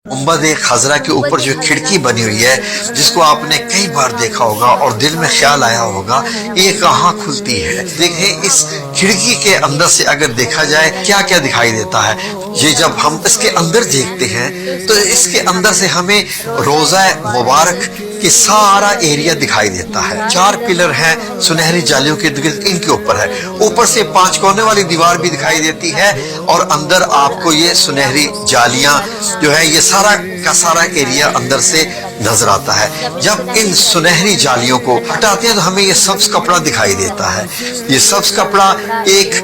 गुंबद खजरा के ऊपर जो खिड़की बनी हुई है, जिसको आपने कई बार देखा होगा और दिल में ख्याल आया होगा ये कहाँ खुलती है। देखें इस खिड़की के अंदर से अगर देखा जाए क्या क्या दिखाई देता है। ये जब हम इसके अंदर देखते हैं तो इसके अंदर से हमें रोजा मुबारक कि सारा एरिया दिखाई देता है। 4 पिलर हैं सुनहरी जालियों के इनके ऊपर है, ऊपर से 5 कोने वाली दीवार भी दिखाई देती है और अंदर आपको ये सुनहरी जालियां जो है ये सारा का सारा एरिया अंदर से नजर आता है। जब इन सुनहरी जालियों को हटाते हैं तो हमें ये सब्ज कपड़ा दिखाई देता है। ये सब्ज कपड़ा एक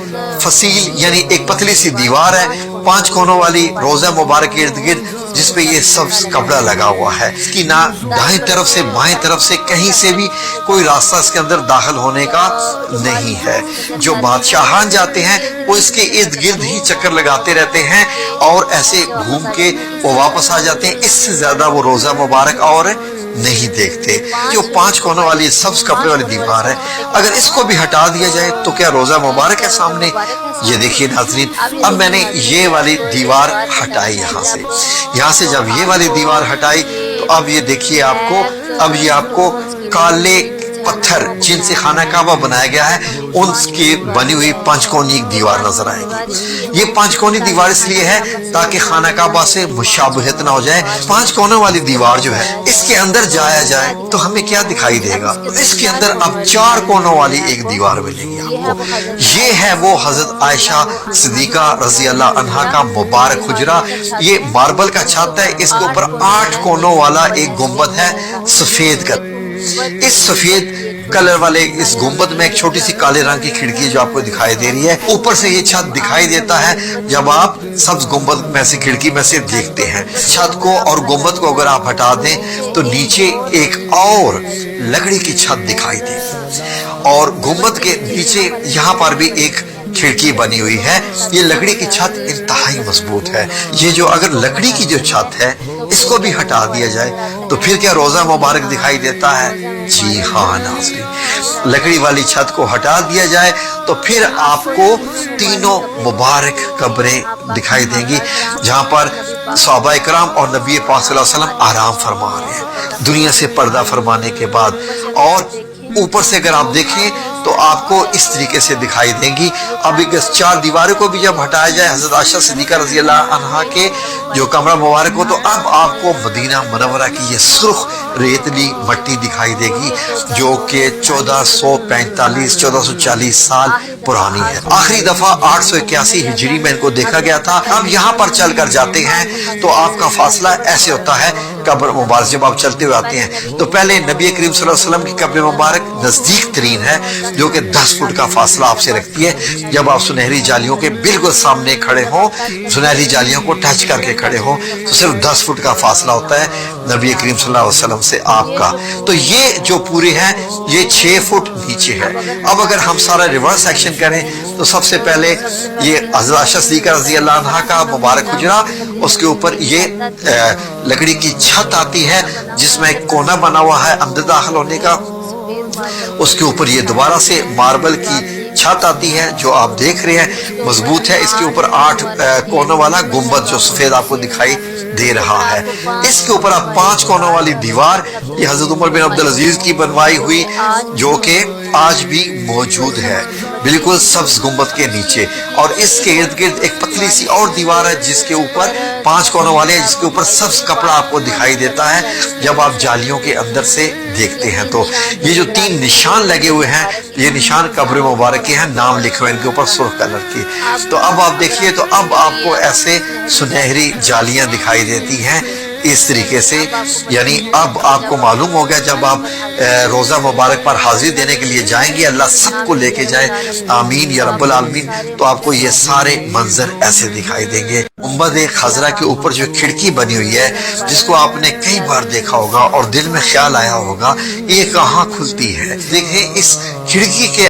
फसील यानी एक पतली सी दीवार है 5 कोनों वाली रोजा मुबारक के इर्द गिर्द, जिसपे ये सब्ज कपड़ा लगा हुआ है। इसकी ना दाएं तरफ से बाएं तरफ से कहीं से भी कोई रास्ता इसके अंदर दाखिल होने का नहीं है। जो बादशाहान जाते हैं वो इसके इर्द गिर्द ही चक्कर लगाते रहते हैं और ऐसे घूम के वो वापस आ जाते हैं। इससे ज्यादा वो रोजा मुबारक और नहीं देखते। जो 5 कोनों वाली सब्ज कपड़े वाली दीवार है, अगर इसको भी हटा दिया जाए तो क्या रोजा मुबारक है सामने। ये देखिए नाज़रीन, अब मैंने ये वाली दीवार हटाई यहाँ से जब ये वाली दीवार हटाई तो अब ये देखिए अब ये आपको काले पत्थर जिनसे खाना काबा बनाया गया है उनकी बनी हुई 5 कोनी दीवार नजर आएगी। ये 5 कोनी दीवार इसलिए है ताकि खाना काबा से मुशाबहत ना हो जाए। 5 कोनों वाली दीवार जो है इसके अंदर जाया जाए तो हमें क्या दिखाई देगा। इसके अंदर अब 4 कोनों वाली एक दीवार मिलेगी आपको। ये है वो हजरत आयशा सिद्दीका रजी अल्लाह अन्हा का मुबारक हुजरा। ये मार्बल का छत है, इसके ऊपर 8 कोनों वाला एक गुंबद है सफेद का। इस सफेद कलर वाले इस गुंबद में एक छोटी सी काले रंग की खिड़की जो आपको दिखाई दे रही है। ऊपर से ये छत दिखाई देता है जब आप सब्ज गुंबद में से खिड़की में से देखते हैं। छत को और गुंबद को अगर आप हटा दें तो नीचे एक और लकड़ी की छत दिखाई दे और गुंबद के नीचे यहाँ पर भी एक खिड़की बनी हुई है। ये लकड़ी की छत इंतहाई मजबूत है। ये जो अगर लकड़ी की जो छत है इसको भी हटा दिया जाए तो फिर क्या रोजा मुबारक दिखाई देता है। जी हाँ नाज़रीन, लकड़ी वाली छत को हटा दिया जाए तो फिर आपको तीनों मुबारक कब्रें दिखाई देंगी जहां पर सहाबा इकराम और नबी पाक सल्लल्लाहु अलैहि वसल्लम आराम फरमा रहे हैं दुनिया से पर्दा फरमाने के बाद। और ऊपर से अगर आप देखें तो आपको इस तरीके से दिखाई देंगी। अब एक 4 दीवारों को भी जब हटाया जाए हजरत आयशा सिद्दीका रज़ी अल्लाह अन्हा के जो कमरा मुबारक हो तो अब आपको मदीना मुनव्वरा की ये सुर्ख रेतली मट्टी दिखाई देगी जो कि 1440 साल पुरानी है। आखिरी दफा 881 हिजरी में इनको देखा गया था। अब यहाँ पर चल कर जाते हैं तो आपका फासला ऐसे होता है कब्र मुबारक जब आप चलते हुए आते हैं तो पहले नबी करीम सल्लल्लाहु अलैहि वसल्लम की कब्र मुबारक नजदीक तरीन है जो कि 10 फुट का फासला आपसे रखती है। जब आप सुनहरी जालियों के बिल्कुल सामने खड़े हो, सुनहरी जालियों को टच करके खड़े हो तो सिर्फ 10 फुट का फासला होता है नबी करीम सल्लल्लाहु अलैहि वसल्लम से आपका। तो ये जो पूरे हैं ये 6 फुट नीचे है। अब अगर हम सारा रिवर्स एक्शन करें तो सबसे पहले ये हज़रत आयशा सिद्दीका रज़ी अल्लाह अन्हा का मुबारक हुजरा, उसके ऊपर ये लकड़ी की छत आती है जिसमें एक कोना बना हुआ है अंदर दाखिल होने का। उसके ऊपर ये दोबारा से मार्बल की छत आती है जो आप देख रहे हैं मजबूत है। इसके ऊपर 8 कोनों वाला गुंबद जो सफेद आपको दिखाई दे रहा है। इसके ऊपर आप 5 कोनों वाली दीवार ये हजरत उमर बिन अब्दुल अजीज की बनवाई हुई जो कि आज भी मौजूद है बिल्कुल सब्ज गुंबद के नीचे। और इसके इर्द गिर्द एक पतली सी और दीवार है जिसके ऊपर 5 कोनों वाले जिसके ऊपर सब्ज कपड़ा आपको दिखाई देता है जब आप जालियों के अंदर से देखते हैं। तो ये जो 3 निशान लगे हुए हैं ये निशान कब्र मुबारक के हैं, नाम लिखे हुए इनके ऊपर सुर्ख कलर की। तो अब आप देखिए तो अब आपको ऐसे सुनहरी जालियां दिखाई देती हैं इस तरीके से। यानी अब आपको मालूम हो गया जब आप रोजा मुबारक पर हाजिर देने के लिए जाएंगे, अल्लाह सबको लेके जाए आमीन या रब्बुल आलमीन, तो आपको ये सारे मंजर ऐसे दिखाई देंगे। गुंबद खजरा के ऊपर जो खिड़की बनी हुई है जिसको आपने कई बार देखा होगा और दिल में ख्याल आया होगा ये कहाँ खुलती है। देखें इस खिड़की के